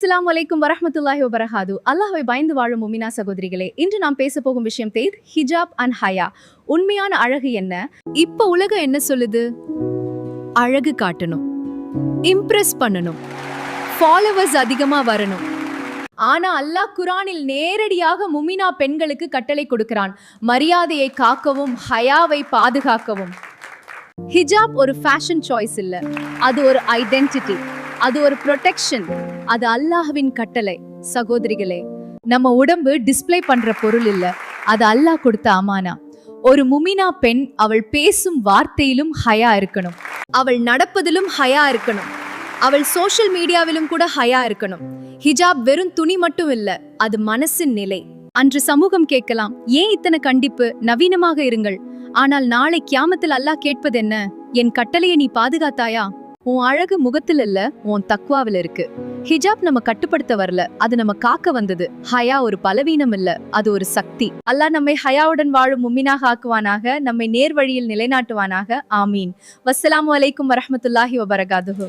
அஸ்ஸலாமு அலைக்கும் வரஹ்மத்துல்லாஹி வபரகாது. அல்லாஹ்வை பயந்து வாழும் முமினா சகோதரிகளே, இன்று நாம் பேச போகும் விஷயம் ஹிஜாப் அண்ட் ஹயா. உண்மையான அழகு என்ன? இப்ப உலகம் என்ன சொல்லுது? அழகு காட்டணும், இம்ப்ரெஸ் பண்ணணும், ஃபாலோவர்ஸ் அதிகமா வரணும். ஆனா அல்லாஹ் குர்ஆனில் நேரடியாக முமினா பெண்களுக்கு கட்டளை கொடுக்கிறான், மரியாதையை காக்கவும் ஹயாவை பாதுகாக்கவும். ஹிஜாப் ஒரு ஃபேஷன் சாய்ஸ் இல்ல, அது ஒரு ஐடென்டிட்டி, அது ஒரு ப்ரொடெக்ஷன், அது அல்லாஹ்வின் கட்டளை. சகோதரிகளே, நம்ம உடம்பு டிஸ்ப்ளே பண்ற பொருள் இல்ல, அது அல்லாஹ் கொடுத்த அமானா. ஒரு முமினா பெண் அவள் பேசும் வார்த்தையிலும் ஹயா இருக்கணும், அவள் நடப்பதிலும் ஹயா இருக்கணும், அவள் சோஷியல் மீடியாவிலும் கூட ஹயா இருக்கணும். ஹிஜாப் வெறும் துணி மட்டும் இல்ல, அது மனசின் நிலை. அன்று சமூகம் கேட்கலாம், ஏன் இத்தனை கண்டிப்பு, நவீனமாக இருங்கள். ஆனால் நாளை கியாமத்தில் அல்லாஹ் கேட்பது என்ன? என் கட்டளையை நீ பாதுகாத்தாயா? உன் அழகு முகத்தில் இல்ல, உன் தக்வாவில் இருக்கு. ஹிஜாப் நம்ம கட்டுப்படுத்த வரல, அது நம்ம காக்க வந்தது. ஹயா ஒரு பலவீனம் இல்ல, அது ஒரு சக்தி. அல்லாஹ் நம்மை ஹயாவுடன் வாழும் மும்மினாக ஆக்குவானாக, நம்மை நேர் வழியில் நிலைநாட்டுவானாக. ஆமீன். வஸ்ஸலாமு அலைக்கும் வரஹ்மத்துல்லாஹி வபரகாதுஹு.